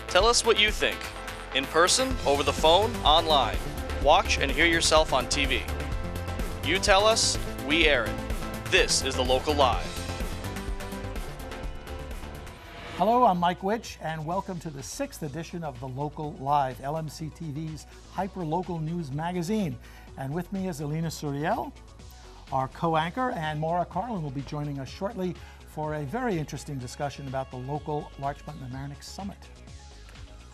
Tell us what you think. In person, over the phone, online. Watch and hear yourself on TV. You tell us, we air it. This is The Local Live. Hello, I'm Mike Witch, and welcome to the 6th edition of The Local Live, LMC TV's hyper-local news magazine. And with me is Alina Suriel, our co-anchor, and Maura Carlin will be joining us shortly for a very interesting discussion about the local Larchmont Mamaroneck Summit.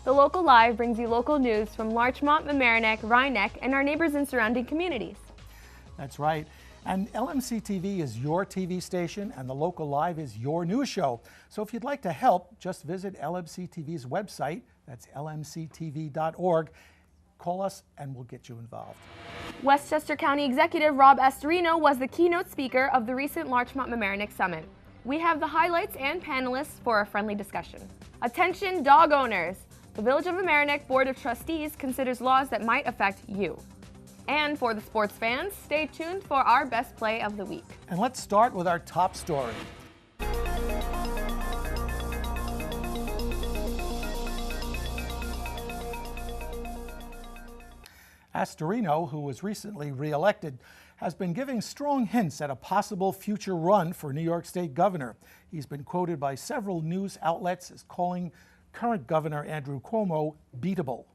The Local Live brings you local news from Larchmont, Mamaroneck, Rhinebeck, and our neighbors and surrounding communities. That's right. And LMC TV is your TV station, and The Local Live is your news show. So if you'd like to help, just visit LMC TV's website. That's lmctv.org. Call us and we'll get you involved. Westchester County Executive Rob Astorino was the keynote speaker of the recent Larchmont Mamaroneck Summit. We have the highlights and panelists for a friendly discussion. Attention dog owners! The Village of Mamaroneck Board of Trustees considers laws that might affect you. And for the sports fans, stay tuned for our best play of the week. And let's start with our top story. Astorino, who was recently re-elected, has been giving strong hints at a possible future run for New York State governor. He's been quoted by several news outlets as calling current Governor Andrew Cuomo beatable.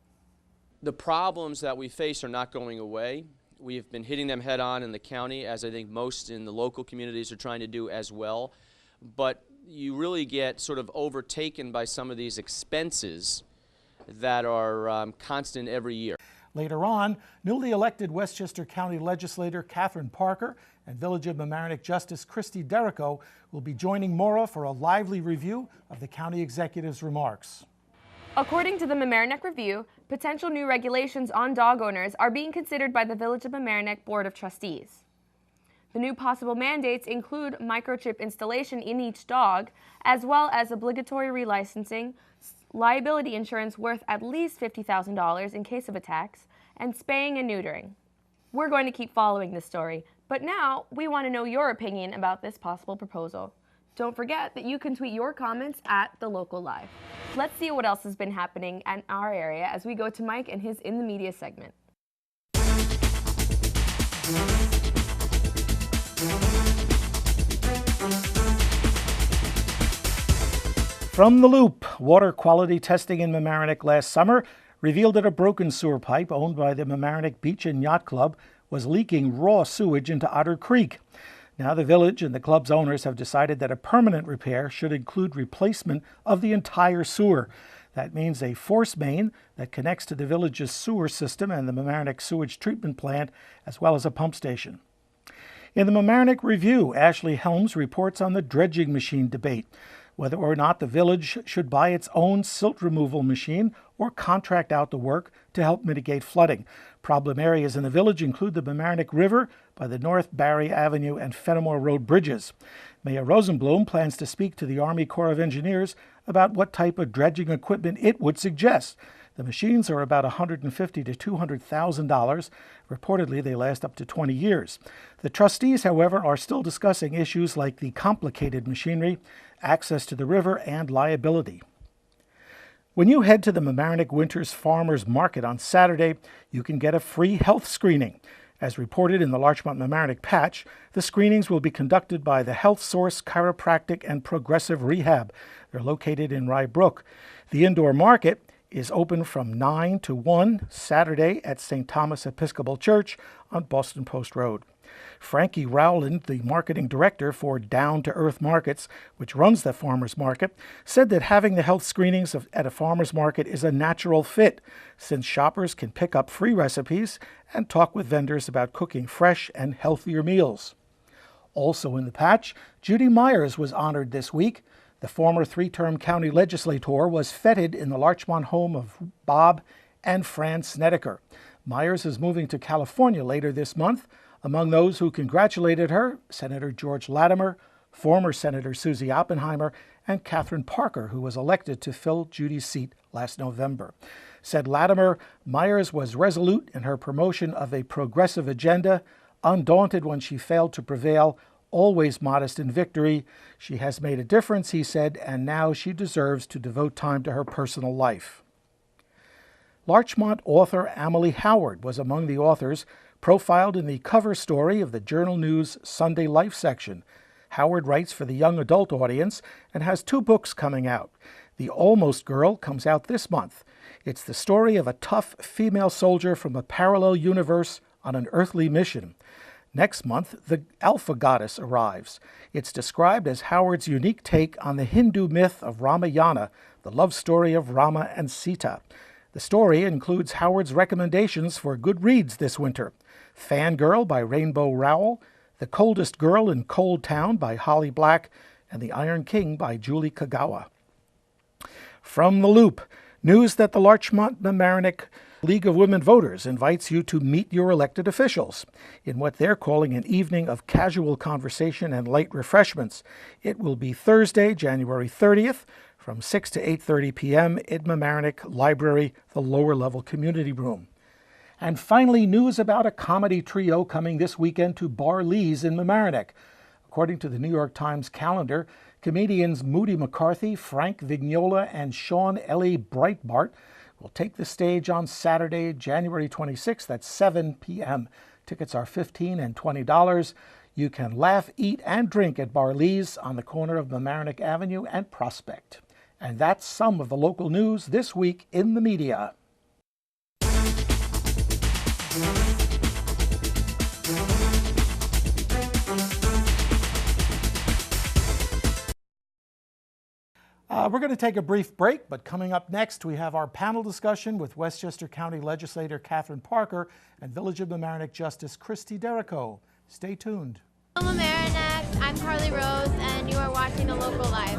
The problems that we face are not going away. We've been hitting them head on in the county, as I think most in the local communities are trying to do as well. But you really get sort of overtaken by some of these expenses that are constant every year. Later on, newly elected Westchester County Legislator Catherine Parker and Village of Mamaroneck Justice Christie Derrico will be joining Maura for a lively review of the county executive's remarks. According to the Mamaroneck Review, potential new regulations on dog owners are being considered by the Village of Mamaroneck Board of Trustees. The new possible mandates include microchip installation in each dog, as well as obligatory relicensing, liability insurance worth at least $50,000 in case of attacks, and spaying and neutering. We're going to keep following this story, but now we want to know your opinion about this possible proposal. Don't forget that you can tweet your comments at The Local Live. Let's see what else has been happening in our area as we go to Mike and his In the Media segment. From the Loop, water quality testing in Mamaroneck last summer revealed that a broken sewer pipe owned by the Mamaroneck Beach and Yacht Club was leaking raw sewage into Otter Creek. Now the village and the club's owners have decided that a permanent repair should include replacement of the entire sewer. That means a force main that connects to the village's sewer system and the Mamaroneck sewage treatment plant, as well as a pump station. In the Mamaroneck Review, Ashley Helms reports on the dredging machine debate, whether or not the village should buy its own silt removal machine or contract out the work to help mitigate flooding. Problem areas in the village include the Mamaroneck River by the North Barry Avenue and Fenimore Road bridges. Mayor Rosenblum plans to speak to the Army Corps of Engineers about what type of dredging equipment it would suggest. The machines are about $150,000 to $200,000. Reportedly, they last up to 20 years. The trustees, however, are still discussing issues like the complicated machinery, access to the river, and liability. When you head to the Mamaroneck Winters Farmers Market on Saturday, you can get a free health screening. As reported in the Larchmont Mamaroneck Patch, the screenings will be conducted by the Health Source Chiropractic and Progressive Rehab. They're located in Rye Brook. The indoor market is open from 9 to 1 Saturday at St. Thomas Episcopal Church on Boston Post Road. Frankie Rowland, the marketing director for Down to Earth Markets, which runs the farmers market, said that having the health screenings at a farmers market is a natural fit, since shoppers can pick up free recipes and talk with vendors about cooking fresh and healthier meals. Also in the patch, Judy Myers was honored this week. The former three-term county legislator was feted in the Larchmont home of Bob and Fran Snedeker. Myers is moving to California later this month. Among those who congratulated her, Senator George Latimer, former Senator Susie Oppenheimer, and Catherine Parker, who was elected to fill Judy's seat last November. Said Latimer, Myers was resolute in her promotion of a progressive agenda, undaunted when she failed to prevail, always modest in victory. She has made a difference, he said, and now she deserves to devote time to her personal life. Larchmont author Amelie Howard was among the authors profiled in the cover story of the Journal News Sunday Life section. Howard writes for the young adult audience and has 2 books coming out. The Almost Girl comes out this month. It's the story of a tough female soldier from a parallel universe on an earthly mission. Next month, the Alpha Goddess arrives. It's described as Howard's unique take on the Hindu myth of Ramayana, the love story of Rama and Sita. The story includes Howard's recommendations for good reads this winter: Fangirl by Rainbow Rowell, The Coldest Girl in Cold Town by Holly Black, and The Iron King by Julie Kagawa. From the Loop, news that the Larchmont Mamaroneck League of Women Voters invites you to meet your elected officials in what they're calling an evening of casual conversation and light refreshments. It will be Thursday, January 30th, from 6 to 8:30 p.m. at Mamaroneck Library, the lower-level community room. And finally, news about a comedy trio coming this weekend to Bar Lee's in Mamaroneck. According to the New York Times calendar, comedians Moody McCarthy, Frank Vignola, and Sean Ellie Breitbart will take the stage on Saturday, January 26th at 7 p.m. Tickets are $15 and $20. You can laugh, eat, and drink at Bar Lee's on the corner of Mamaroneck Avenue and Prospect. And that's some of the local news this week in the media. We're going to take a brief break, but coming up next, we have our panel discussion with Westchester County Legislator Catherine Parker and Village of Mamaroneck Justice Christie Derrico. Stay tuned. Hello, Mamaroneck. I'm Carly Rose, and you are watching The Local Live.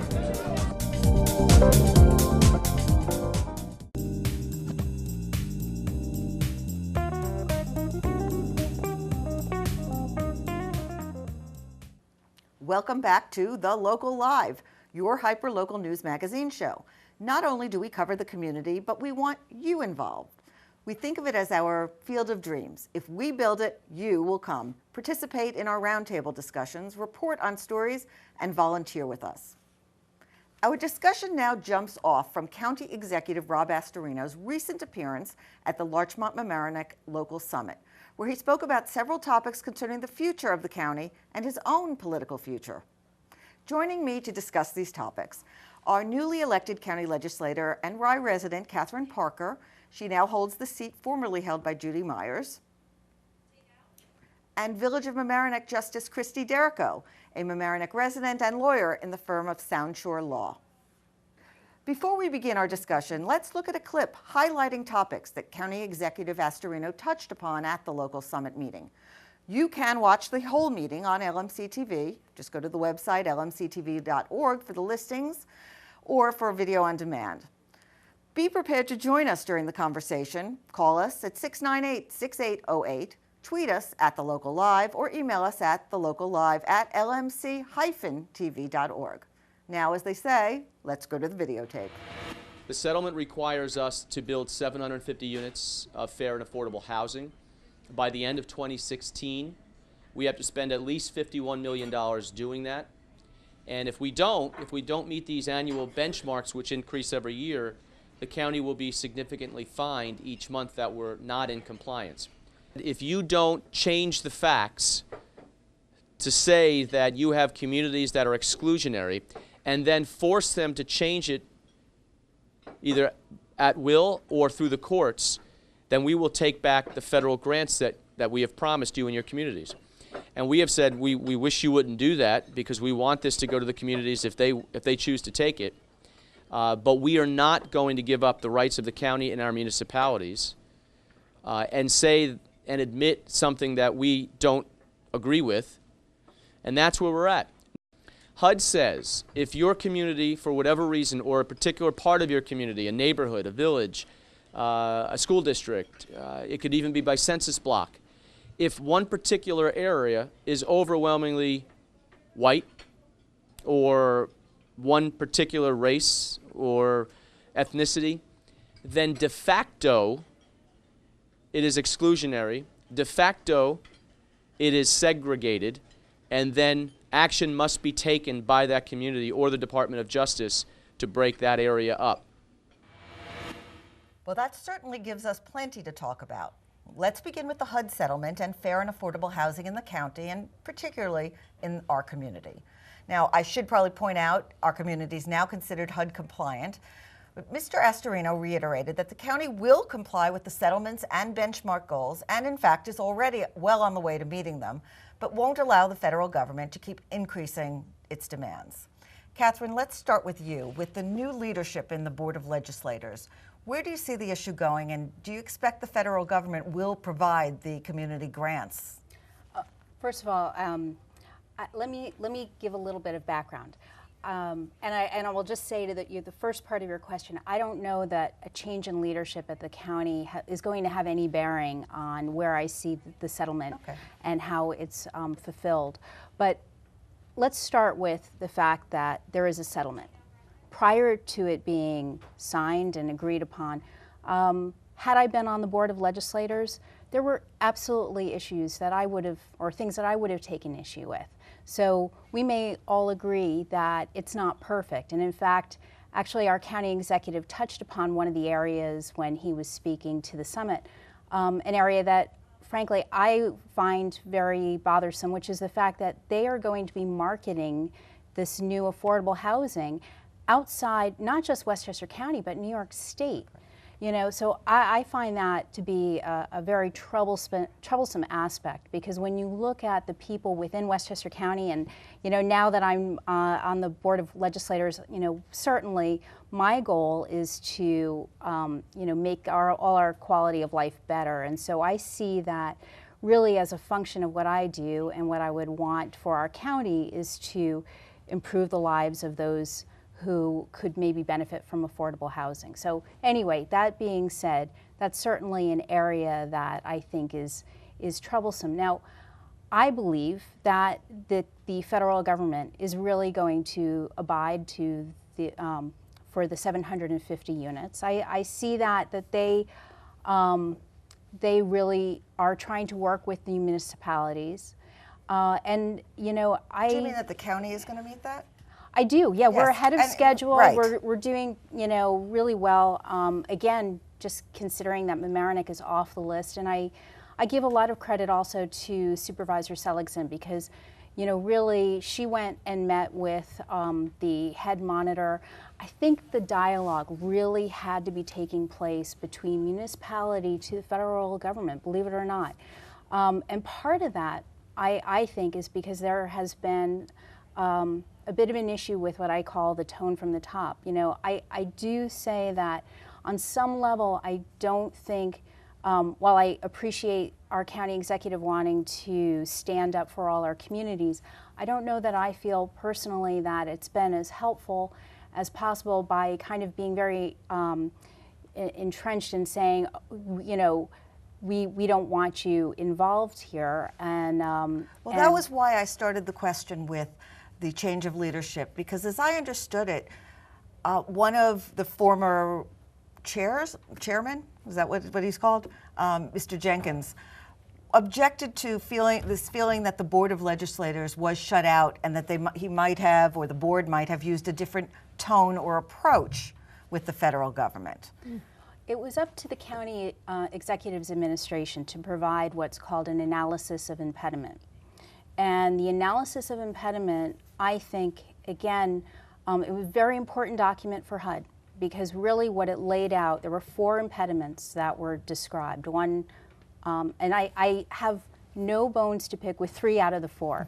Welcome back to The Local Live, your hyper-local news magazine show. Not only do we cover the community, but we want you involved. We think of it as our field of dreams. If we build it, you will come, participate in our roundtable discussions, report on stories, and volunteer with us. Our discussion now jumps off from County Executive Rob Astorino's recent appearance at the Larchmont Mamaroneck Local Summit, where he spoke about several topics concerning the future of the county and his own political future. Joining me to discuss these topics are newly elected county legislator and Rye resident Catherine Parker. She now holds the seat formerly held by Judy Myers. And Village of Mamaroneck Justice Christie Derrico, a Mamaroneck resident and lawyer in the firm of Soundshore Law. Before we begin our discussion, let's look at a clip highlighting topics that County Executive Astorino touched upon at the local summit meeting. You can watch the whole meeting on LMC TV. Just go to the website lmctv.org for the listings or for video on demand. Be prepared to join us during the conversation. Call us at 698-6808, tweet us at The Local Live, or email us at thelocallive@lmc-tv.org. Now, as they say, let's go to the videotape. The settlement requires us to build 750 units of fair and affordable housing. By the end of 2016, we have to spend at least $51 million doing that. And if we don't meet these annual benchmarks, which increase every year, the county will be significantly fined each month that we're not in compliance. If you don't change the facts to say that you have communities that are exclusionary and then force them to change it either at will or through the courts, then we will take back the federal grants that we have promised you in your communities. And we have said we wish you wouldn't do that because we want this to go to the communities if they choose to take it. But we are not going to give up the rights of the county and our municipalities and say and admit something that we don't agree with. And that's where we're at. HUD says if your community, for whatever reason, or a particular part of your community, a neighborhood, a village, a school district, it could even be by census block. If one particular area is overwhelmingly white or one particular race or ethnicity, then de facto it is exclusionary, de facto it is segregated, and then action must be taken by that community or the Department of Justice to break that area up. Well, that certainly gives us plenty to talk about. Let's begin with the HUD settlement and fair and affordable housing in the county, and particularly in our community. Now, I should probably point out our community is now considered HUD compliant, but Mr. Astorino reiterated that the county will comply with the settlements and benchmark goals, and in fact is already well on the way to meeting them, but won't allow the federal government to keep increasing its demands. Catherine, let's start with you. With the new leadership in the Board of Legislators, where do you see the issue going, and do you expect the federal government will provide the community grants? First of all, let me give a little bit of background, and I will just say to the first part of your question. I don't know that a change in leadership at the county is going to have any bearing on where I see the settlement and how it's fulfilled. But let's start with the fact that there is a settlement. Prior to it being signed and agreed upon, had I been on the Board of Legislators, there were absolutely issues that I would have, or things that I would have taken issue with. So we may all agree that it's not perfect. And in fact, actually our county executive touched upon one of the areas when he was speaking to the summit, an area that frankly I find very bothersome, which is the fact that they are going to be marketing this new affordable housing outside not just Westchester County, but New York State. You know, so I find that to be a very troublesome aspect, because when you look at the people within Westchester County, and you know, now that I'm on the Board of Legislators, you know, certainly my goal is to you know, make all our quality of life better, and so I see that really as a function of what I do, and what I would want for our county is to improve the lives of those who could maybe benefit from affordable housing. So anyway, that being said, that's certainly an area that I think is troublesome. Now, I believe that the federal government is really going to abide to the for the 750 units. I see that they really are trying to work with the municipalities, and you know, Do you mean that the county is going to meet that? I do, yeah. Yes. We're ahead of schedule. Right. We're doing, you know, really well. Again, just considering that Mamaroneck is off the list, and I give a lot of credit also to Supervisor Seligson, because, you know, really she went and met with the head monitor. I think the dialogue really had to be taking place between municipality to the federal government, believe it or not. And part of that, I think, is because there has been a bit of an issue with what I call the tone from the top. You know, I do say that on some level, I don't think, while I appreciate our county executive wanting to stand up for all our communities, I don't know that I feel personally that it's been as helpful as possible by kind of being very entrenched in saying, you know, we don't want you involved here. And well, that was why I started the question with the change of leadership, because as I understood it, one of the former chairman, is that what he's called, Mr. Jenkins, objected to feeling that the Board of Legislators was shut out, and that he might have, or the board might have, used a different tone or approach with the federal government. It was up to the county executive's administration to provide what's called an analysis of impediment. And the analysis of impediment, I think, again, it was a very important document for HUD, because really what it laid out, there were 4 impediments that were described. One, and I have no bones to pick with 3 out of the 4.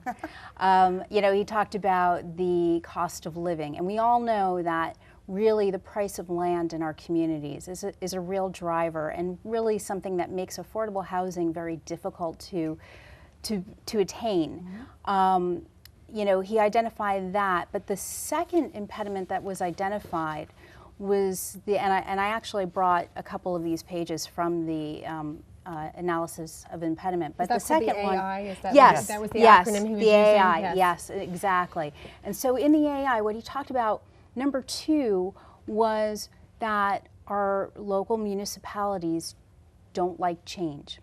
You know, he talked about the cost of living, and we all know that really the price of land in our communities is a real driver, and really something that makes affordable housing very difficult to attain. Mm-hmm. You know, he identified that, but the second impediment that was identified was and I actually brought a couple of these pages from the analysis of impediment. But the second one, yes, that was the yes, acronym he was the using. AI, yes, exactly. And so in the AI, what he talked about, number 2 was that our local municipalities don't like change.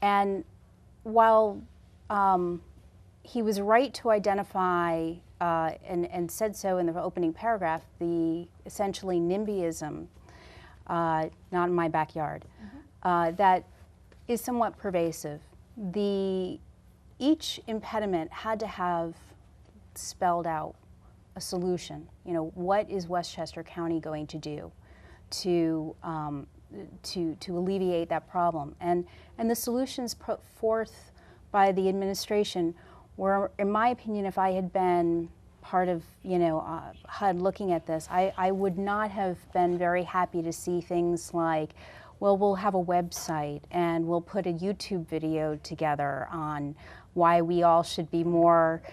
And while he was right to identify, and said so in the opening paragraph, the essentially NIMBYism, not in my backyard, that is somewhat pervasive. Each impediment had to have spelled out a solution. You know, what is Westchester County going to do to alleviate that problem? And the solutions put forth by the administration were, in my opinion, if I had been part of, HUD looking at this, I would not have been very happy to see things like, well, we'll have a website and we'll put a YouTube video together on why we all should be more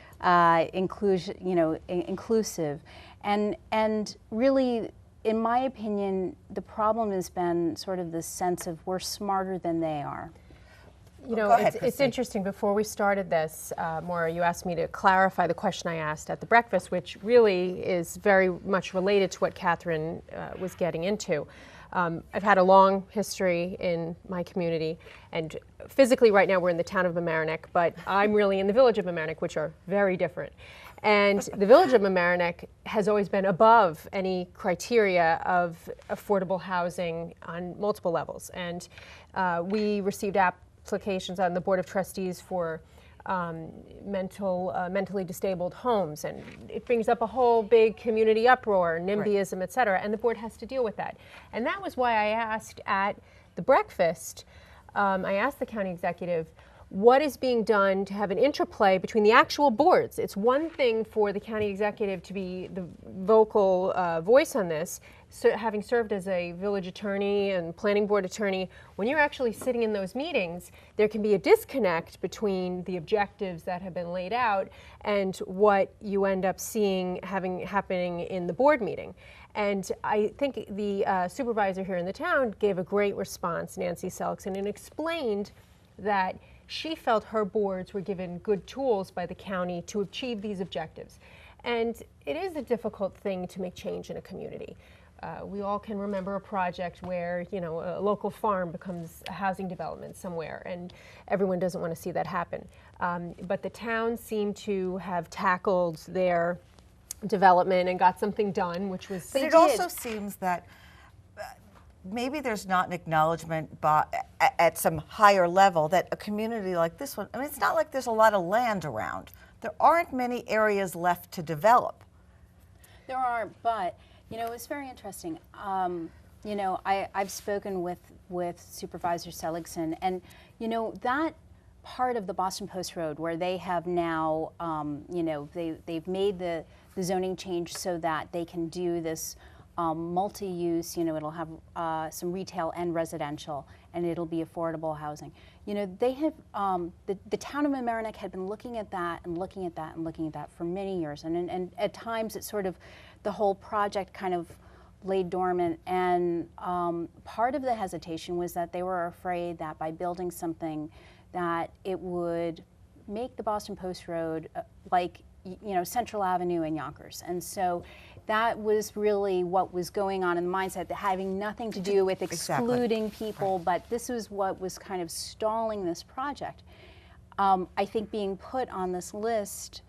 inclusive. And really, in my opinion, the problem has been sort of this sense of we're smarter than they are. You know, it's interesting. Before we started this, Maura, you asked me to clarify the question I asked at the breakfast, which really is very much related to what Catherine was getting into. I've had a long history in my community, and physically right now we're in the town of Mamaroneck, but I'm really in the village of Mamaroneck, which are very different. And the village of Mamaroneck has always been above any criteria of affordable housing on multiple levels. And we received applications on the Board of Trustees for mentally disabled homes, and it brings up a whole big community uproar, NIMBYism, et cetera, and the board has to deal with that. And that was why I asked at the breakfast, I asked the county executive, what is being done to have an interplay between the actual boards? It's one thing for the county executive to be the vocal voice on this, so having served as a village attorney and planning board attorney, when you're actually sitting in those meetings, there can be a disconnect between the objectives that have been laid out and what you end up seeing happening in the board meeting. And I think the supervisor here in the town gave a great response, Nancy Selkson, and explained that she felt her boards were given good tools by the county to achieve these objectives. And it is a difficult thing to make change in a community. We all can remember a project where, a local farm becomes a housing development somewhere, and everyone doesn't want to see that happen. But the town seemed to have tackled their development and got something done, which was... But it also seems that maybe there's not an acknowledgement at some higher level that a community like this one, it's not like there's a lot of land around. There aren't many areas left to develop. There aren't, but, it's very interesting. I've spoken with Supervisor Seligson, and, that part of the Boston Post Road where they have now, they've made the zoning change so that they can do this multi-use, it'll have some retail and residential, and it'll be affordable housing. They have, the town of Mamaroneck had been looking at that and looking at that and looking at that for many years, and at times it's sort of, the whole project kind of lay dormant, and part of the hesitation was that they were afraid that by building something that it would make the Boston Post Road like, Central Avenue in Yonkers. And so that was really what was going on in the mindset, that having nothing to do with excluding people, but this was what was kind of stalling this project. I think being put on this list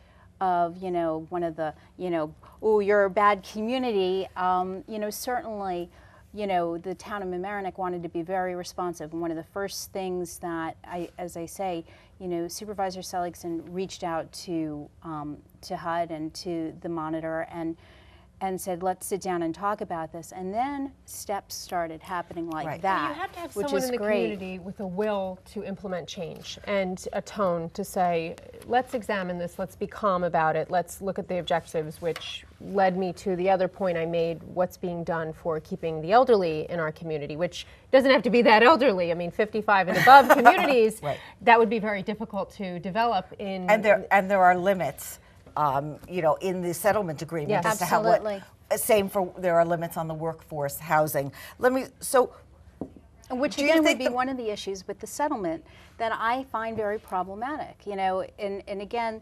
of, one of the, oh, you're a bad community, certainly, the town of Mamaroneck wanted to be very responsive. And one of the first things that, as I say, Supervisor Seligson reached out to HUD and to the monitor and said, let's sit down and talk about this. And then steps started happening like that, you have to have which someone is in the great. community with a will to implement change and a tone to say, let's examine this, let's be calm about it, let's look at the objectives, which led me to the other point I made, what's being done for keeping the elderly in our community, which doesn't have to be that elderly. 55 and above communities, that would be very difficult to develop in... And there are limits. In the settlement agreement, yes, as to absolutely. there are limits on the workforce housing. Which again would be one of the issues with the settlement that I find very problematic, you know, and again,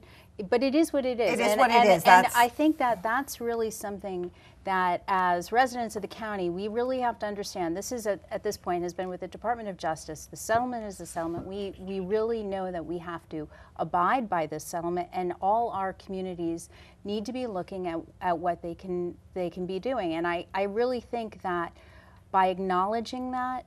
but it is what it is. It is what it is. And I think that that's really something that as residents of the county, we really have to understand. This is, at this point, has been with the Department of Justice. The settlement is the settlement. We really know that we have to abide by this settlement, and all our communities need to be looking at what they can be doing. And I really think that by acknowledging that,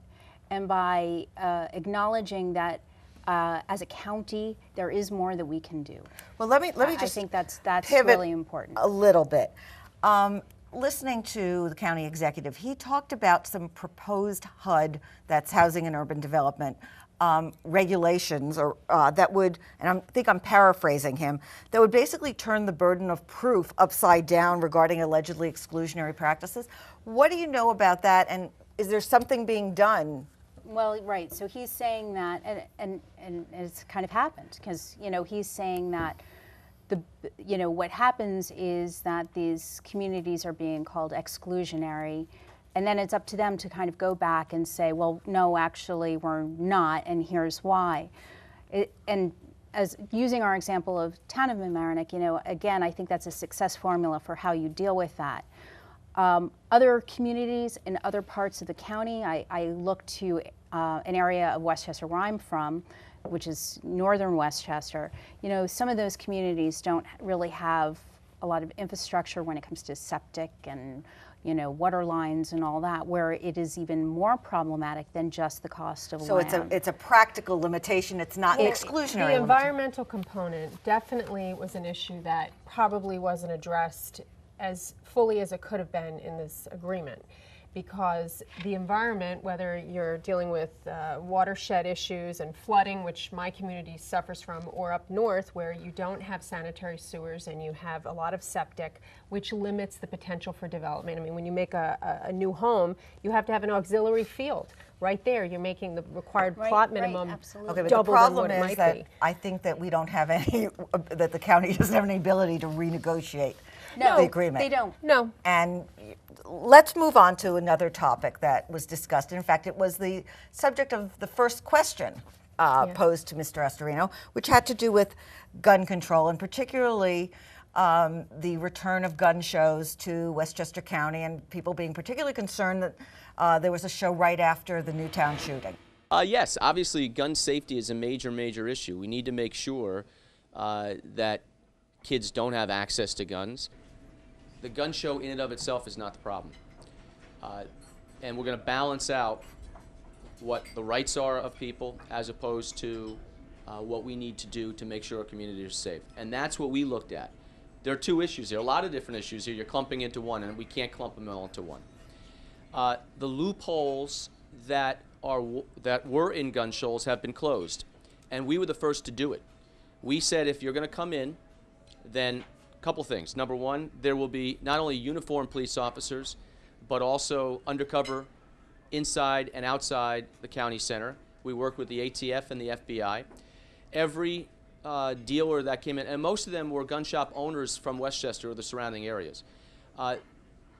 and by acknowledging that as a county, there is more that we can do. Well, let me just I think that's pivot really important. A little bit. Listening to the county executive, he talked about some proposed HUD, that's Housing and Urban Development, regulations, or that would, and I think I'm paraphrasing him, that would basically turn the burden of proof upside down regarding allegedly exclusionary practices. What do you know about that, and is there something being done? Well, right. So he's saying that, and it's kind of happened, because you know he's saying that what happens is that these communities are being called exclusionary, and then it's up to them to kind of go back and say, well, no, actually we're not, and here's why. And as using our example of town of Mamaroneck, you know, again, I think that's a success formula for how you deal with that. Other communities in other parts of the county, I look to an area of Westchester where I'm from, which is northern Westchester. You know, some of those communities don't really have a lot of infrastructure when it comes to septic and, you know, water lines and all that, where it is even more problematic than just the cost of land. So it's a practical limitation, it's not an exclusionary. The environmental component definitely was an issue that probably wasn't addressed as fully as it could have been in this agreement, because the environment, whether you're dealing with watershed issues and flooding, which my community suffers from, or up north where you don't have sanitary sewers and you have a lot of septic, which limits the potential for development. I mean, when you make a new home, you have to have an auxiliary field. Right there, you're making the required plot minimum Okay, but double the problem than what it is might that be. I think that we don't have any, that the county doesn't have any ability to renegotiate the agreement. They don't. No. And let's move on to another topic that was discussed. In fact, it was the subject of the first question posed to Mr. Astorino, which had to do with gun control, and particularly the return of gun shows to Westchester County, and people being particularly concerned that there was a show right after the Newtown shooting. Yes, obviously gun safety is a major issue. We need to make sure that kids don't have access to guns. The gun show in and of itself is not the problem. And we're going to balance out what the rights are of people as opposed to what we need to do to make sure our community is safe. And that's what we looked at. There are two issues here, a lot of different issues here. You're clumping into one, and we can't clump them all into one. The loopholes that were in gun shows have been closed, and we were the first to do it. We said if you're going to come in, then a couple things. Number one, there will be not only uniformed police officers, but also undercover inside and outside the county center. We work with the ATF and the FBI. Every dealer that came in, and most of them were gun shop owners from Westchester or the surrounding areas.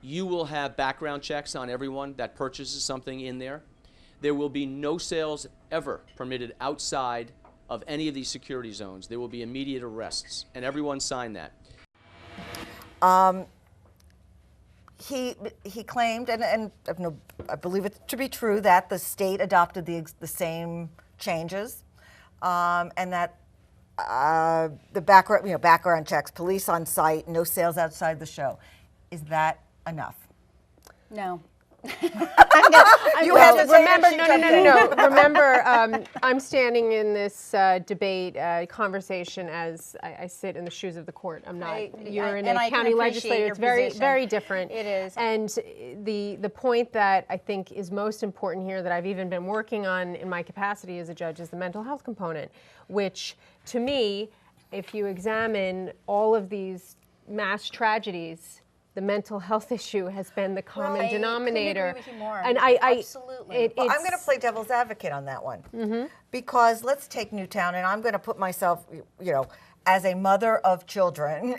You will have background checks on everyone that purchases something in there. There will be no sales ever permitted outside of any of these security zones. There will be immediate arrests, and everyone signed that. He claimed, and I believe it to be true, that the state adopted the same changes, and that the background checks, police on site, no sales outside the show. Is that enough? No. Remember, no. Remember, I'm standing in this debate, conversation as I sit in the shoes of the court. I'm not. You're in a county legislator. It's very different. It is. And the point that I think is most important here, that I've even been working on in my capacity as a judge, is the mental health component, which, to me, if you examine all of these mass tragedies, the mental health issue has been the common denominator. I couldn't agree with you more. And Absolutely. Well, I'm going to play devil's advocate on that one. Because let's take Newtown, and I'm going to put myself, as a mother of children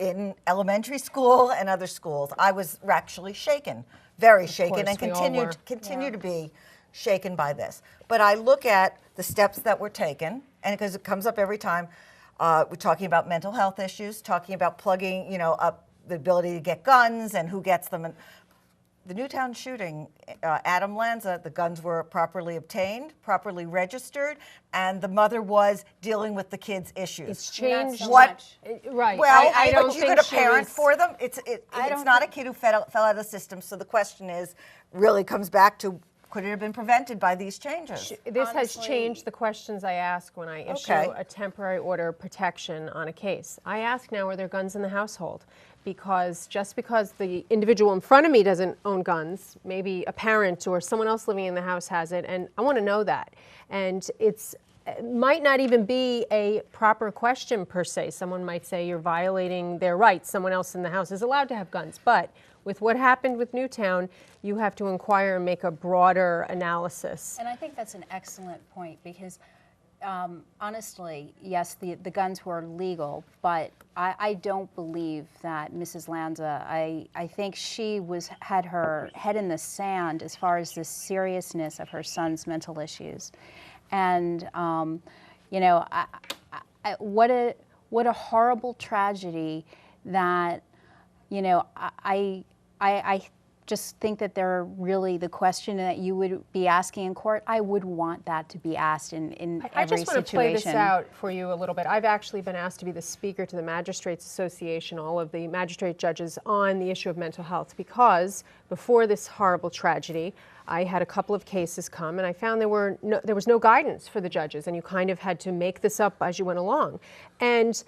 in elementary school and other schools, I was actually shaken, very shaken, and continue to be shaken by this. But I look at the steps that were taken, and because it comes up every time, we're talking about mental health issues, talking about plugging, up the ability to get guns and who gets them. And the Newtown shooting, Adam Lanza, the guns were properly obtained, properly registered, and the mother was dealing with the kids' issues. It's changed. Right. Well, I don't but you think could she parent was- for them. It's not a kid who fell out of the system. So the question really comes back to, could it have been prevented by these changes? This has changed the questions I ask when I issue a temporary order of protection on a case. I ask now, are there guns in the household? Because just because the individual in front of me doesn't own guns, maybe a parent or someone else living in the house has it, and I want to know that. And it might not even be a proper question per se. Someone might say you're violating their rights. Someone else in the house is allowed to have guns. But with what happened with Newtown, you have to inquire and make a broader analysis. And I think that's an excellent point because honestly, yes, the guns were legal, but I don't believe that Mrs. Lanza, I think she had her head in the sand as far as the seriousness of her son's mental issues. And, what a horrible tragedy that, I just think that they're really the question that you would be asking in court. I would want that to be asked in every situation. I just want to play this out for you a little bit. I've actually been asked to be the speaker to the Magistrates Association, all of the magistrate judges, on the issue of mental health, because before this horrible tragedy, I had a couple of cases come and I found there was no guidance for the judges, and you kind of had to make this up as you went along. And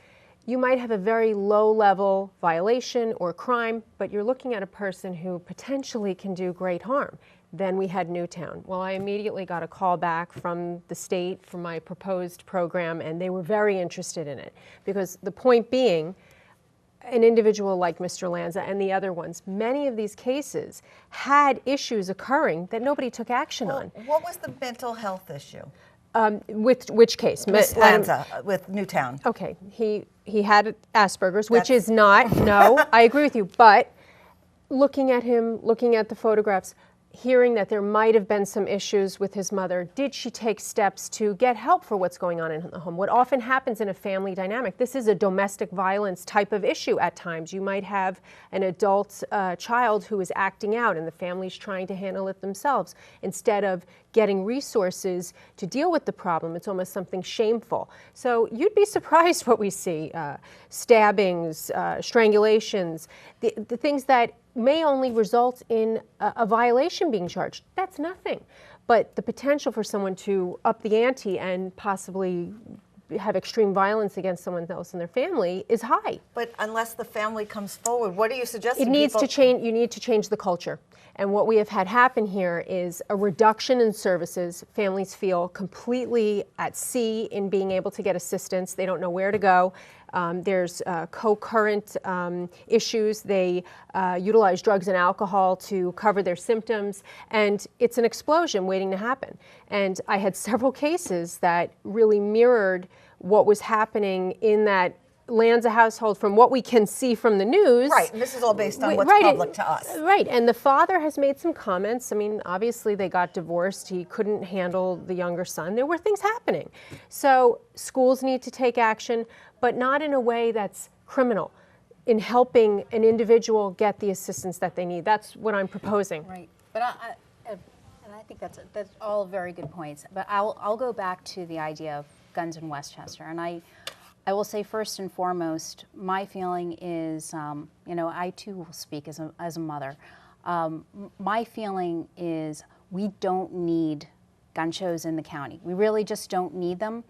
you might have a very low-level violation or crime, but you're looking at a person who potentially can do great harm. Then we had Newtown. Well, I immediately got a call back from the state for my proposed program, and they were very interested in it. Because the point being, an individual like Mr. Lanza and the other ones, many of these cases had issues occurring that nobody took action on. What was the mental health issue? With which case? Miss Lanza, with Newtown. Okay, he had Asperger's, which is not, no, I agree with you, but looking at him, looking at the photographs, hearing that there might have been some issues with his mother, did she take steps to get help for what's going on in the home? What often happens in a family dynamic, this is a domestic violence type of issue at times. You might have an adult child who is acting out and the family's trying to handle it themselves. Instead of getting resources to deal with the problem, it's almost something shameful. So you'd be surprised what we see, stabbings, strangulations, the things that may only result in a violation being charged. That's nothing. But the potential for someone to up the ante and possibly have extreme violence against someone else in their family is high. But unless the family comes forward, what are you suggesting? It needs to change. You need to change the culture. And what we have had happen here is a reduction in services. Families feel completely at sea in being able to get assistance. They don't know where to go. There's co-current issues. They utilize drugs and alcohol to cover their symptoms, and it's an explosion waiting to happen. And I had several cases that really mirrored what was happening in that Lanza household from what we can see from the news. Right, and this is all based on what's public to us. Right, and the father has made some comments. I mean, obviously they got divorced. He couldn't handle the younger son. There were things happening. So schools need to take action, but not in a way that's criminal, in helping an individual get the assistance that they need. That's what I'm proposing. Right, but I think that's all very good points. But I'll go back to the idea of guns in Westchester, and I will say first and foremost, my feeling is, I too will speak as a mother. My feeling is we don't need gun shows in the county. We really just don't need them.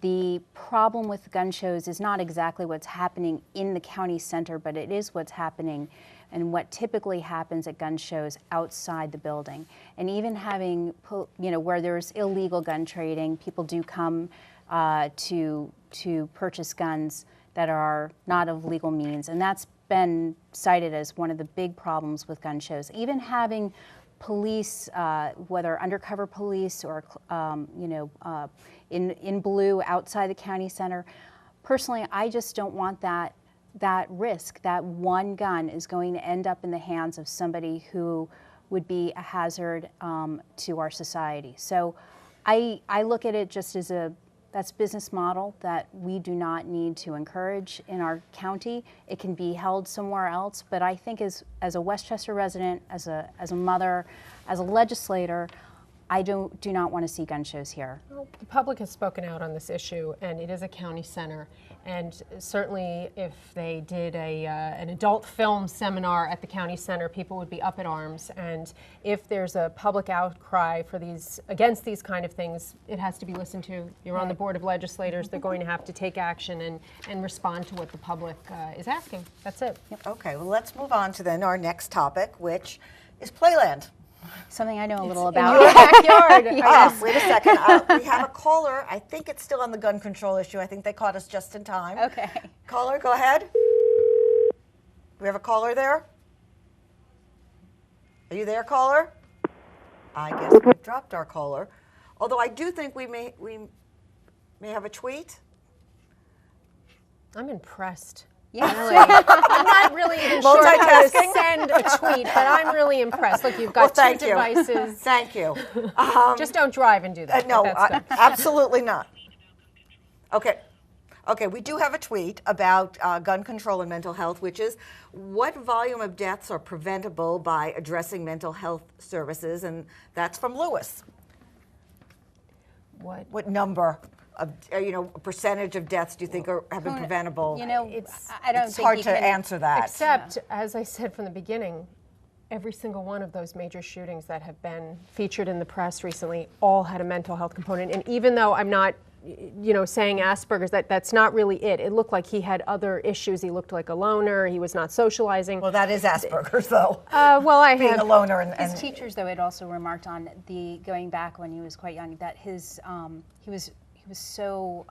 The problem with gun shows is not exactly what's happening in the county center, but it is what's happening and what typically happens at gun shows outside the building. And even having, where there's illegal gun trading, people do come to purchase guns that are not of legal means, and that's been cited as one of the big problems with gun shows. Even having police, whether undercover police or in blue outside the county center, personally, I just don't want that risk that one gun is going to end up in the hands of somebody who would be a hazard to our society. So I look at it just as that's business model that we do not need to encourage in our county. It can be held somewhere else, but I think as a Westchester resident, as a mother, as a legislator, I do not want to see gun shows here. Well, the public has spoken out on this issue, and it is a county center. And certainly, if they did an adult film seminar at the county center, people would be up in arms. And if there's a public outcry for against these kind of things, it has to be listened to. You're on the Board of Legislators. They're going to have to take action and respond to what the public is asking. That's it. Yep. Okay, well, let's move on to then our next topic, which is Playland. Something I know a little about. Your backyard. Wait a second. We have a caller. I think it's still on the gun control issue. I think they caught us just in time. Okay. Caller, go ahead. We have a caller there? Are you there, caller? I guess we dropped our caller. Although I do think we may have a tweet. I'm impressed. Yeah, really. I'm not really even sure how to send a tweet, but I'm really impressed. Look, you've got two devices. Thank you. Just don't drive and do that. No, absolutely not. Okay. Okay, we do have a tweet about gun control and mental health, which is what volume of deaths are preventable by addressing mental health services, and that's from Lewis. What number of, percentage of deaths do you think have been preventable? I don't it's think hard you to can answer that. Except, as I said from the beginning, every single one of those major shootings that have been featured in the press recently all had a mental health component. And even though I'm not, saying Asperger's, that's not really it. It looked like he had other issues. He looked like a loner. He was not socializing. Well, that is Asperger's, though. Being a loner and his teachers, though, had also remarked on going back when he was quite young that he was so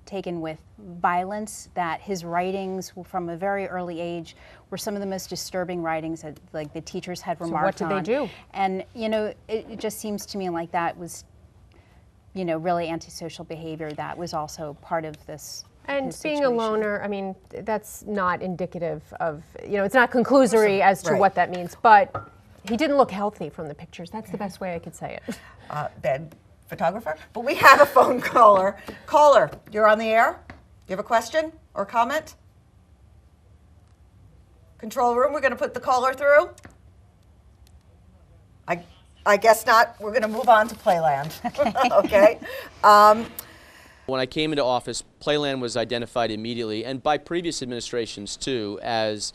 taken with violence that his writings from a very early age were some of the most disturbing writings that the teachers had remarked on. So what did they do? And it just seems to me like that was really antisocial behavior that was also part of this. And being a loner, I mean, that's not indicative of, it's not conclusory as to what that means, but he didn't look healthy from the pictures. That's the best way I could say it. Bed photographer. But we have a phone caller. Caller, you're on the air. Do you have a question or comment? Control room, we're going to put the caller through. I guess not. We're going to move on to Playland. Okay. When I came into office, Playland was identified immediately, and by previous administrations too, as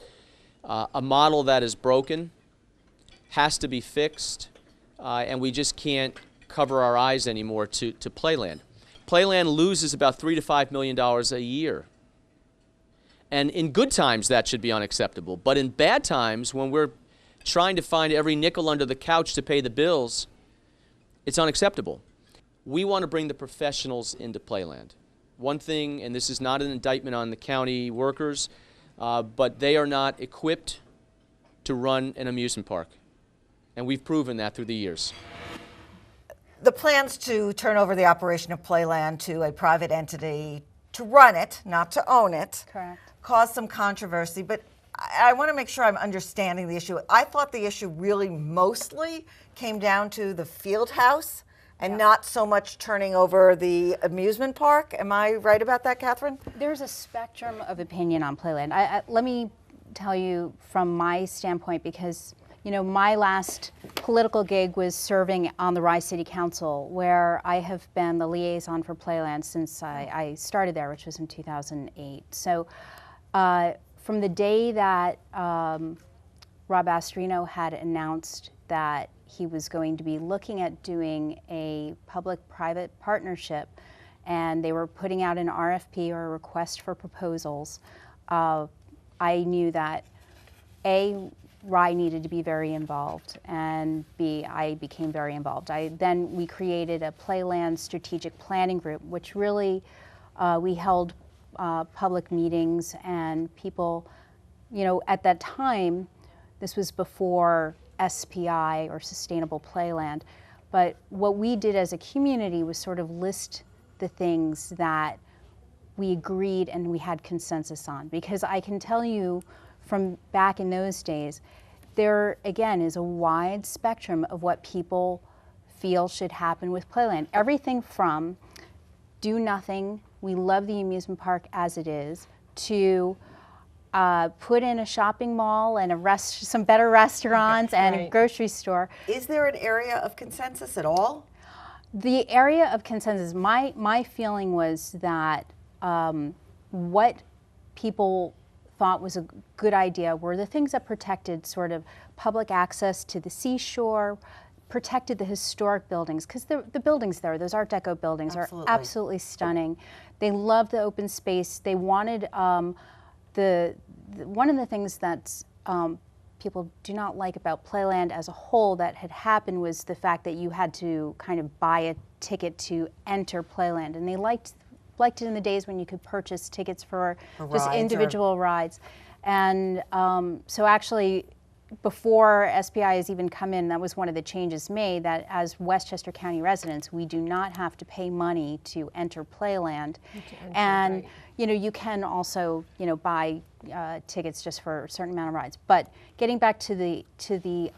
a model that is broken, has to be fixed, and we just can't cover our eyes anymore to Playland. Playland loses about $3 to $5 million a year. And in good times, that should be unacceptable. But in bad times, when we're trying to find every nickel under the couch to pay the bills, it's unacceptable. We want to bring the professionals into Playland. One thing, and this is not an indictment on the county workers, but they are not equipped to run an amusement park. And we've proven that through the years. The plans to turn over the operation of Playland to a private entity to run it, not to own it, Correct. caused some controversy, but I want to make sure I'm understanding the issue. I thought the issue really mostly came down to the field house and not so much turning over the amusement park. Am I right about that, Catherine? There's a spectrum of opinion on Playland. Let me tell you from my standpoint, because my last political gig was serving on the Rye City Council, where I have been the liaison for Playland since I started there, which was in 2008. So from the day that Rob Astorino had announced that he was going to be looking at doing a public-private partnership, and they were putting out an RFP, or a request for proposals, I knew that A, Rye needed to be very involved, and B, I became very involved. Then we created a Playland strategic planning group, which really we held public meetings, and people, at that time, this was before SPI or Sustainable Playland, but what we did as a community was sort of list the things that we agreed and we had consensus on. Because I can tell you from back in those days, there, again, is a wide spectrum of what people feel should happen with Playland. Everything from do nothing, we love the amusement park as it is, to put in a shopping mall and some better restaurants and a grocery store. Is there an area of consensus at all? The area of consensus, my feeling was that what people thought was a good idea were the things that protected sort of public access to the seashore, protected the historic buildings, because the buildings there, those Art Deco buildings, are absolutely stunning. They love the open space. They wanted one of the things that people do not like about Playland as a whole that had happened was the fact that you had to kind of buy a ticket to enter Playland, and they liked it in the days when you could purchase tickets for just individual rides. And so actually, before SPI has even come in, that was one of the changes made, that as Westchester County residents, we do not have to pay money to enter Playland. And you know, you can also, you know, buy tickets just for a certain amount of rides. But getting back to the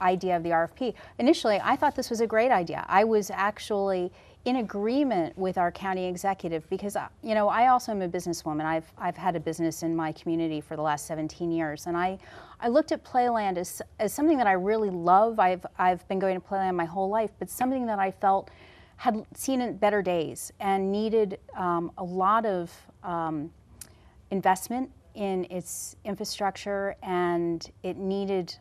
idea of the RFP, initially I thought this was a great idea. I was actually in agreement with our county executive because, you know, I also am a businesswoman. I've had a business in my community for the last 17 years, and I looked at Playland as something that I really love. I've been going to Playland my whole life, but something that I felt had seen in better days and needed a lot of investment in its infrastructure, and it needed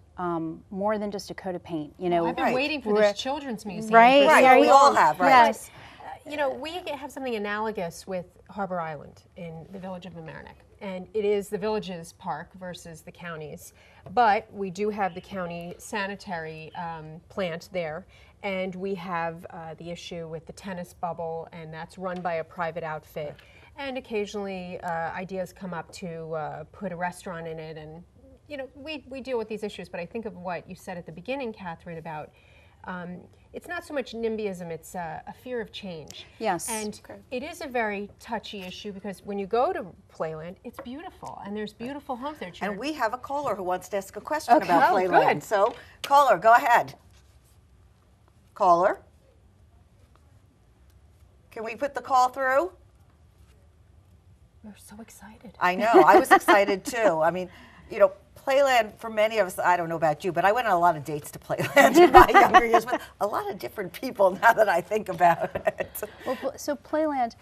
more than just a coat of paint. You know, I've been waiting for this children's museum. Right, right. We all have, right? Yes. You know, we have something analogous with Harbor Island in the village of Mamaroneck, and it is the village's park versus the county's. But we do have the county sanitary plant there, and we have the issue with the tennis bubble, and that's run by a private outfit. And occasionally ideas come up to put a restaurant in it, and you know, we deal with these issues, but I think of what you said at the beginning, Catherine, about it's not so much NIMBYism, it's a fear of change. Yes. And it is a very touchy issue because when you go to Playland, it's beautiful, and there's beautiful homes there. And we have a caller who wants to ask a question about Playland. Good. So, caller, go ahead. Caller? Can we put the call through? We're so excited. I know, I was excited too. I mean, you know, Playland, for many of us, I don't know about you, but I went on a lot of dates to Playland in my younger years with a lot of different people now that I think about it. Well, so Playland,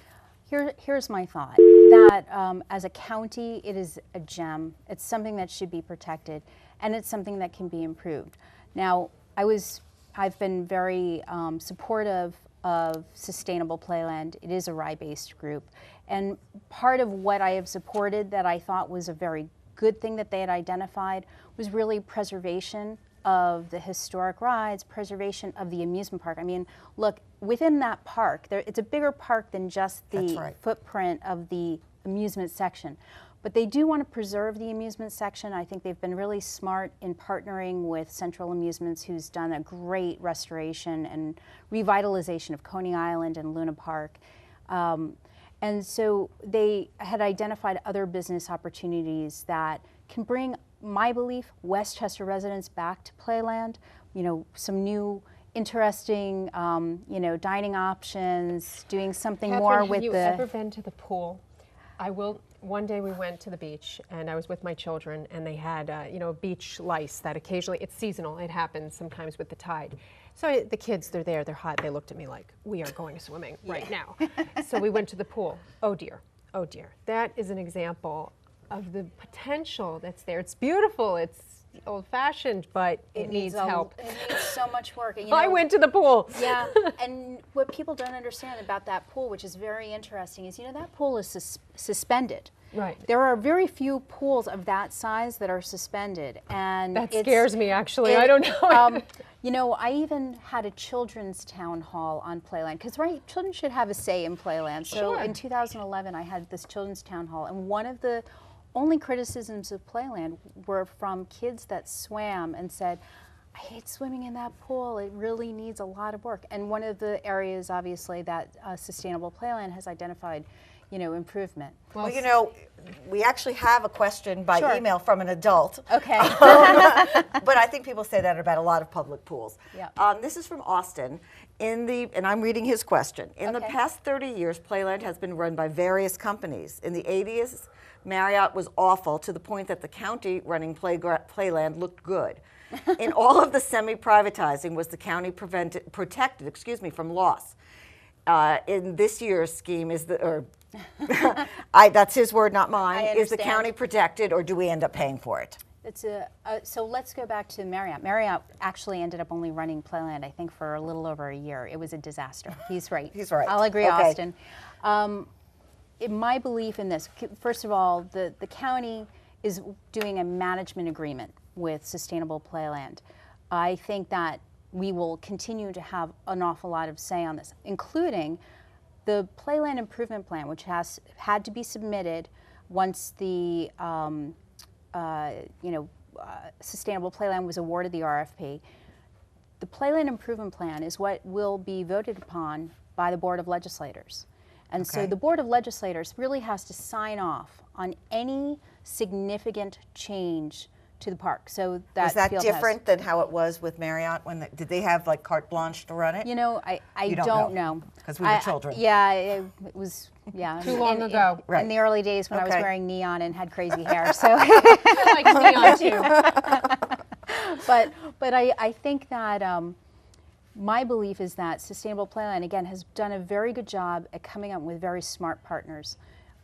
here's my thought, that as a county, it is a gem. It's something that should be protected, and it's something that can be improved. Now, I've been very supportive of Sustainable Playland. It is a rye-based group, and part of what I have supported that I thought was a very good thing that they had identified was really preservation of the historic rides, preservation of the amusement park. I mean, look, within that park, it's a bigger park than just the footprint of the amusement section. But they do want to preserve the amusement section. I think they've been really smart in partnering with Central Amusements, who's done a great restoration and revitalization of Coney Island and Luna Park. And so they had identified other business opportunities that can bring, my belief, Westchester residents back to Playland. You know, some new, interesting, you know, dining options, doing something Catherine, more with have you ever been to the pool? I will. One day we went to the beach, and I was with my children, and they had, you know, beach lice that occasionally, it's seasonal, it happens sometimes with the tide. So the kids, they're there, they're hot, they looked at me like, we are going swimming right now. So we went to the pool. Oh dear, oh dear. That is an example of the potential that's there. It's beautiful, it's old-fashioned, but it needs help. It needs so much work. You know, I went to the pool. Yeah, and what people don't understand about that pool, which is very interesting, is, you know, that pool is suspended. Right. There are very few pools of that size that are suspended, and that scares me, actually. I don't know. You know, I even had a children's town hall on Playland, because children should have a say in Playland. So in 2011, I had this children's town hall, and one of the only criticisms of Playland were from kids that swam and said, I hate swimming in that pool, it really needs a lot of work. And one of the areas, obviously, that Sustainable Playland has identified improvement. Well, we actually have a question by Sure. email from an adult. Okay. But I think people say that about a lot of public pools. Yeah. This is from Austin. And I'm reading his question. In the Okay. past 30 years, Playland has been run by various companies. In the 80s, Marriott was awful to the point that the county running Playland looked good. In all of the semi-privatizing, was the county protected from loss? In this year's scheme, that's his word, not mine. I Is the understand. county protected, or do we end up paying for it? So let's go back to Marriott. Marriott actually ended up only running Playland, I think, for a little over a year. It was a disaster. He's right. He's right. I'll agree, Okay. Austin. In my belief in this, first of all, the county is doing a management agreement with Sustainable Playland. I think that we will continue to have an awful lot of say on this, including the Playland Improvement Plan, which had to be submitted once the Sustainable Playland was awarded the RFP. The Playland Improvement Plan is what will be voted upon by the Board of Legislators. And so Okay. the Board of Legislators really has to sign off on any significant change to the park. So that Is that field house- different than how it was with Marriott? Did they have like carte blanche to run it? I You don't don't know, know. 'cause we were children. Yeah, it was, Too long ago. Right. In the early days when I was Okay. wearing neon and had crazy hair. So, I like neon too. but I think that my belief is that Sustainable Playland, again, has done a very good job at coming up with very smart partners.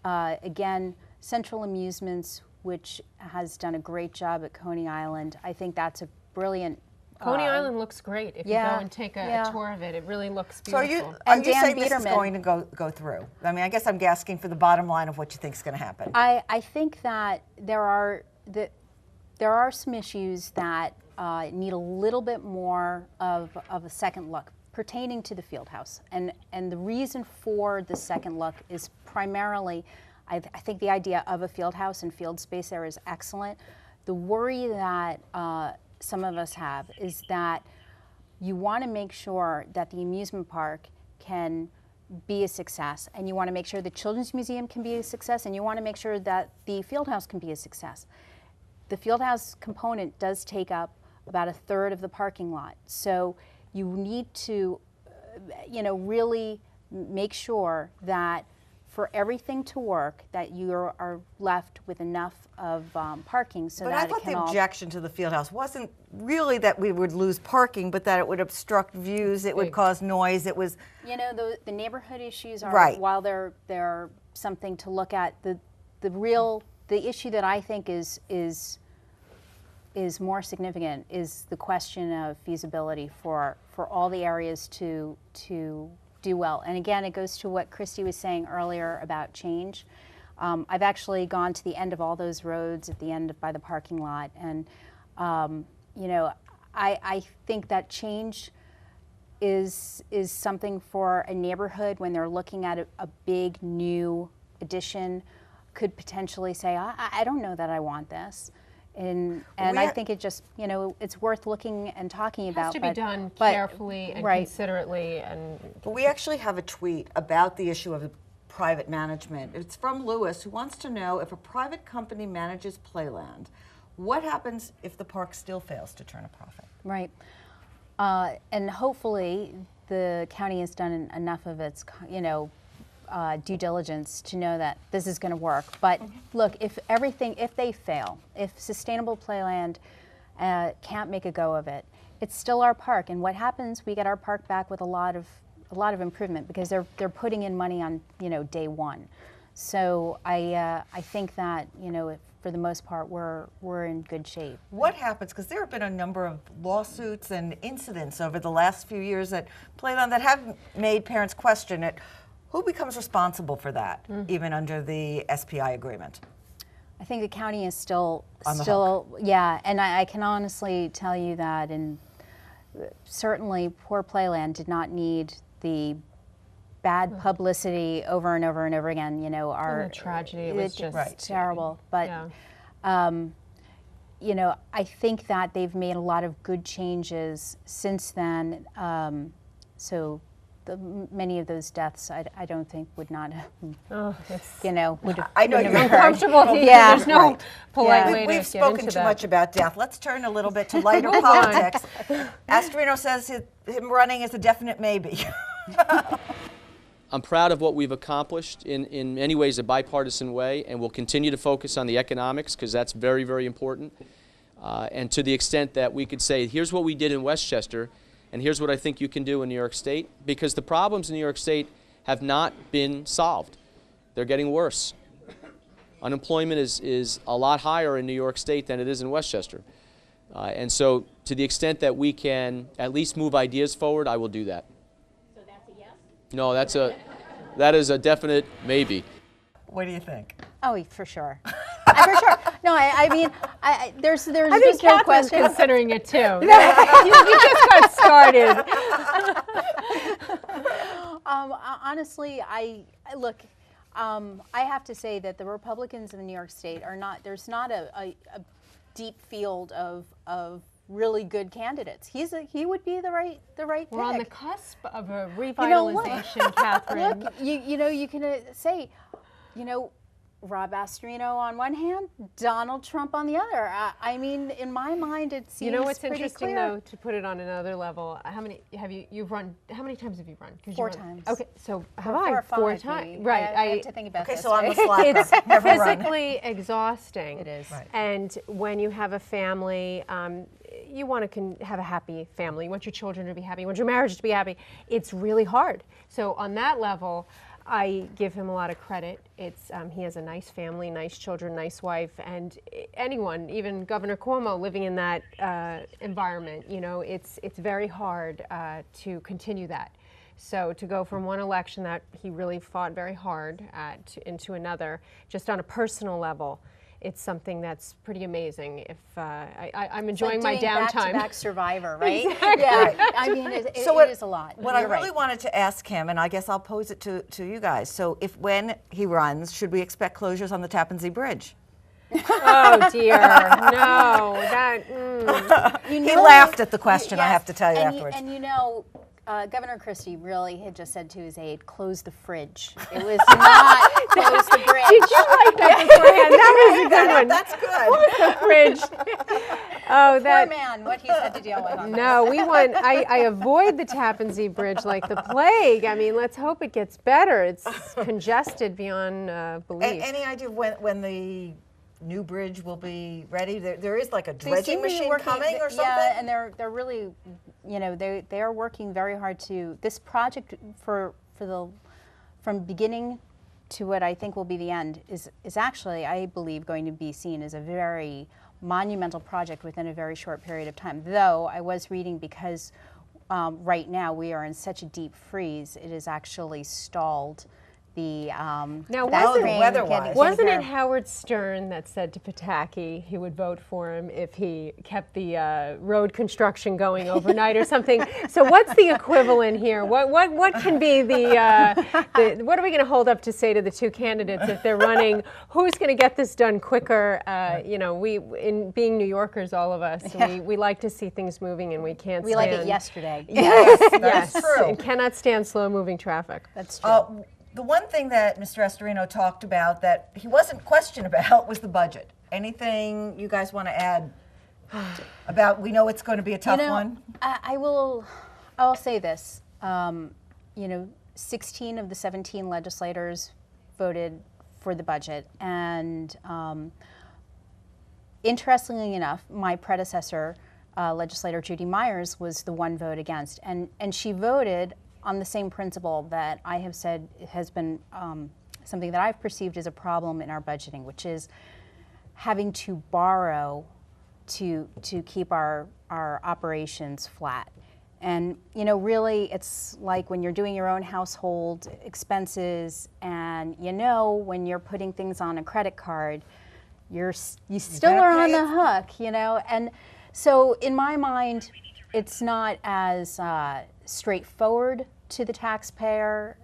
Again, Central Amusements, which has done a great job at Coney Island. I think that's a brilliant. Coney Island looks great. If you yeah, go and take a yeah. tour of it, it really looks So beautiful. are And you Dan saying this is Biederman- going to go through? I mean, I guess I'm asking for the bottom line of what you think is going to happen. I think that there are some issues that need a little bit more of a second look pertaining to the field house. And the reason for the second look is primarily, I think the idea of a field house and field space there is excellent. The worry that some of us have is that you want to make sure that the amusement park can be a success, and you want to make sure the Children's Museum can be a success, and you want to make sure that the field house can be a success. The field house component does take up about a third of the parking lot. So you need to, really make sure that for everything to work, that you are left with enough of parking so But that I it thought can the all. objection to the field house wasn't really that we would lose parking, but that it would obstruct views, it would cause noise, it was... The neighborhood issues are, Right. while they're something to look at, the issue that I think is more significant is the question of feasibility for all the areas to do well. And again, it goes to what Christie was saying earlier about change. I've actually gone to the end of all those roads at the end by the parking lot, and I think that change is something for a neighborhood when they're looking at a big new addition, could potentially say, I don't know that I want this. And I think it just, it's worth looking and talking about. It has to be done but- carefully and right. considerately. And But we actually have a tweet about the issue of private management. It's from Lewis, who wants to know if a private company manages Playland, what happens if the park still fails to turn a profit? Right. And hopefully the county has done enough of its, due diligence to know that this is going to work. But look, if they fail, if Sustainable Playland can't make a go of it, it's still our park. And what happens? We get our park back with a lot of improvement because they're putting in money on day one. So I think that for the most part we're in good shape. What happens, because there have been a number of lawsuits and incidents over the last few years at Playland that have made parents question it. Who becomes responsible for that, even under the SPI agreement? I think the county is still, On the hook. yeah, and I can honestly tell you that, and certainly poor Playland did not need the bad publicity over and over and over again. the tragedy, it was just terrible. But yeah. I think that they've made a lot of good changes since then. So many of those deaths, I don't think would not have, Oh, would have. I know wouldn't you're have occurred. uncomfortable. Yeah, There's no polite way to We've get spoken into too that. much about death. Let's turn a little bit to lighter politics. Astorino says him running is a definite maybe. I'm proud of what we've accomplished in many ways a bipartisan way, and we'll continue to focus on the economics because that's very, very important. And to the extent that we could say, here's what we did in Westchester, and here's what I think you can do in New York State, because the problems in New York State have not been solved. They're getting worse. Unemployment is a lot higher in New York State than it is in Westchester. And so to the extent that we can at least move ideas forward, I will do that. So that's a yes? No, that is a definite maybe. What do you think? Oh, for sure. For sure. No, I mean, there's I think just no Catherine's question. considering it too. You just got started. Honestly, look. I have to say that the Republicans in New York State are not. There's not a deep field of really good candidates. He would be the right We're pick. on the cusp of a look. revitalization, Catherine. Look, you can say, Rob Astorino on one hand, Donald Trump on the other. I mean, in my mind, it seems You know what's pretty interesting clear. though, to put it on another level? How many run? How many times have you run? 'Cause 4 you run- times. Okay, so have Four I? or 4 5, times, maybe. right? I have to think about Okay, this. so I'm a slacker. It's Never run. physically exhausting. It is. Right. And when you have a family, you want to have a happy family. You want your children to be happy. You want your marriage to be happy. It's really hard. So on that level, I give him a lot of credit. It's he has a nice family, nice children, nice wife, and anyone, even Governor Cuomo, living in that environment, it's very hard to continue that. So to go from one election that he really fought very hard at into another, just on a personal level, it's something that's pretty amazing. If I'm enjoying my downtime. Back-to-back Survivor, right? Exactly. Yeah. I mean, it is a lot. What I You're really right. wanted to ask him, and I guess I'll pose it to you guys. So when he runs, should we expect closures on the Tappan Zee Bridge? Oh dear, no, that. He laughed at the question, I have to tell you afterwards. Governor Christie really had just said to his aide, close the fridge. It was not close the bridge. Did you like that beforehand? That was a good one. That's good. The fridge. Oh, Poor man, what he's had to deal with on that. No, we want. I avoid the Tappan Zee Bridge like the plague. I mean, let's hope it gets better. It's congested beyond belief. Any idea when the new bridge will be ready? There is like a They dredging seem to be machine working- coming or something? Yeah, and they're really, they are working very hard to, this project from beginning to what I think will be the end is actually, I believe, going to be seen as a very monumental project within a very short period of time. Though I was reading, because right now we are in such a deep freeze, it is actually stalled the Now, wasn't it Howard Stern that said to Pataki he would vote for him if he kept the road construction going overnight or something? So what's the equivalent here? What can be what are we going to hold up to say to the two candidates if they're running? Who's going to get this done quicker? We, in being New Yorkers, all of us, we like to see things moving, and we can't. We like it yesterday. Yes, That's true. And cannot stand slow-moving traffic. That's true. The one thing that Mr. Astorino talked about that he wasn't questioned about was the budget. Anything you guys want to add about? We know it's going to be a tough one. I'll say this. 16 of the 17 legislators voted for the budget, and interestingly enough, my predecessor, legislator Judy Myers, was the one vote against, and she voted on the same principle that I have said has been something that I've perceived as a problem in our budgeting, which is having to borrow to keep our operations flat. And really, it's like when you're doing your own household expenses, and when you're putting things on a credit card, you still are on the hook, And so in my mind, it's not as straightforward to the taxpayer.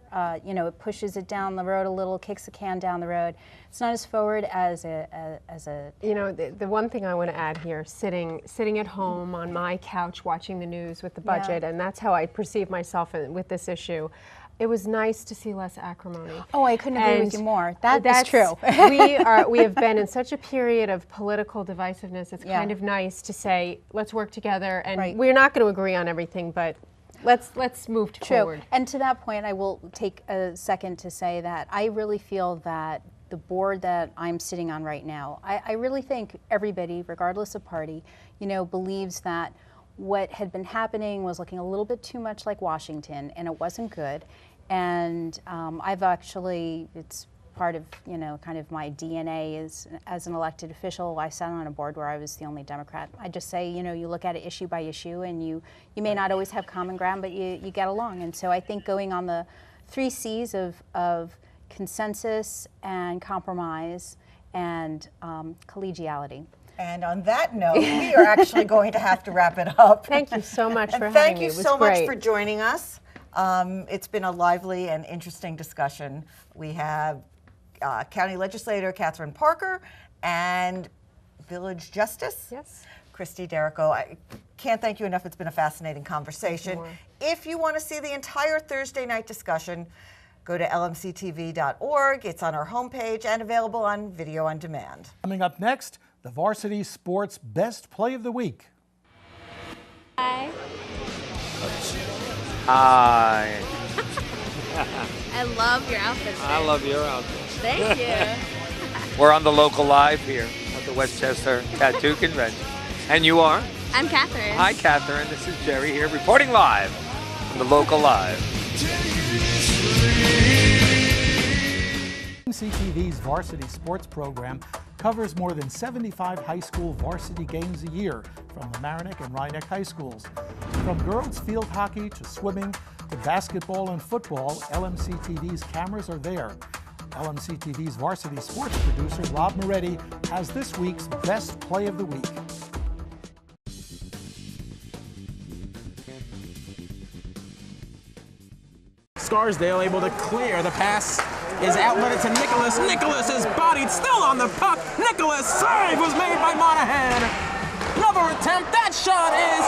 You know, it pushes it down the road a little, kicks the can down the road. It's not as forward as a. You know, the one thing I want to add here, sitting at home on my couch watching the news with the budget, and that's how I perceive myself with this issue. It was nice to see less acrimony. Oh, I couldn't agree with you more. That's true. We have been in such a period of political divisiveness. It's kind of nice to say, let's work together, and we're not going to agree on everything, but let's move forward. And to that point, I will take a second to say that I really feel that the board that I'm sitting on right now, I really think everybody, regardless of party, you know, believes that what had been happening was looking a little bit too much like Washington, and it wasn't good. And I've actually, it's part of, you know, kind of my DNA as an elected official. I sat on a board where I was the only Democrat. I just say, you know, you look at it issue by issue, and you may not always have common ground, but you get along. And so I think going on the 3 C's of consensus and compromise and collegiality. And on that note, we are actually going to have to wrap it up. Thank you so much for having me. Thank you It was so much great. for joining us. It's been a lively and interesting discussion. We have County Legislator Catherine Parker and Village Justice Christie Derrico. I can't thank you enough. It's been a fascinating conversation. If you want to see the entire Thursday night discussion, go to lmctv.org. It's on our homepage and available on video on demand. Coming up next, the Varsity Sports Best Play of the Week. Hi. Hi. I love your outfit. I love your outfit. Thank you. We're on the local live here at the Westchester Tattoo Convention. And you are? I'm Catherine. Hi, Catherine. This is Jerry here reporting live from the local live. LMCTV's varsity sports program covers more than 75 high school varsity games a year from Mamaroneck and Rhinebeck high schools. From girls field hockey to swimming to basketball and football, LMCTV's cameras are there. LMCTV's varsity sports producer, Rob Moretti, has this week's Best Play of the Week. Scarsdale able to clear. The pass is outletted to Nicholas. Nicholas is bodied, still on the puck. Nicholas, save was made by Monahan. Another attempt. That shot is,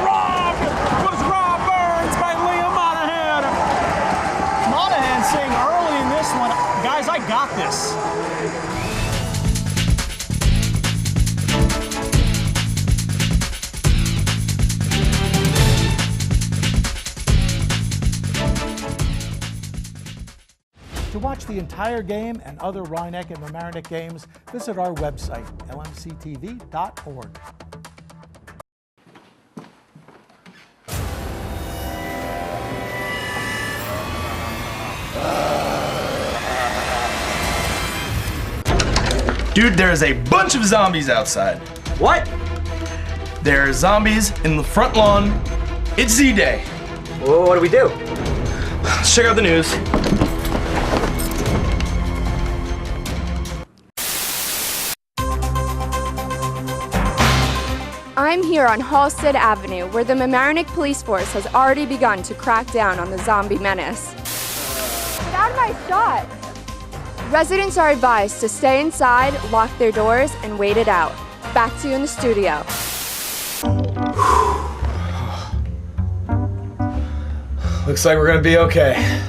robbed! Was Rob Burns by Liam Monahan. Monahan saying early in this one, guys, I got this. To watch the entire game and other Rhinebeck and Mamaroneck games, visit our website, lmctv.org. Dude, there is a bunch of zombies outside. What? There are zombies in the front lawn. It's Z-Day. Well, what do we do? Let's check out the news. I'm here on Halstead Avenue, where the Mamaroneck Police Force has already begun to crack down on the zombie menace. Get out of my shot! Residents are advised to stay inside, lock their doors, and wait it out. Back to you in the studio. Looks like we're gonna be okay.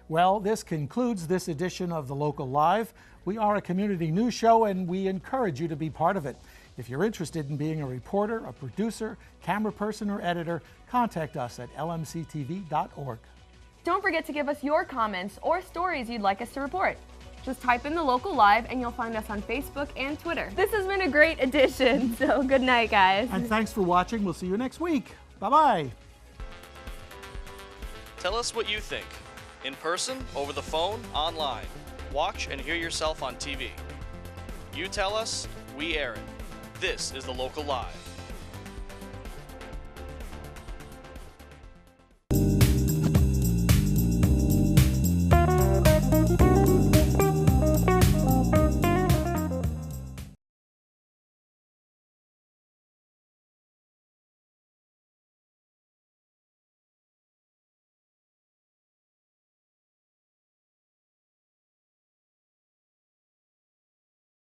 Well, this concludes this edition of The Local Live. We are a community news show, and we encourage you to be part of it. If you're interested in being a reporter, a producer, camera person, or editor, contact us at lmctv.org. Don't forget to give us your comments or stories you'd like us to report. Just type in The Local Live and you'll find us on Facebook and Twitter. This has been a great edition, so good night, guys. And thanks for watching. We'll see you next week. Bye-bye. Tell us what you think. In person, over the phone, online. Watch and hear yourself on TV. You tell us, we air it. This is The Local Live.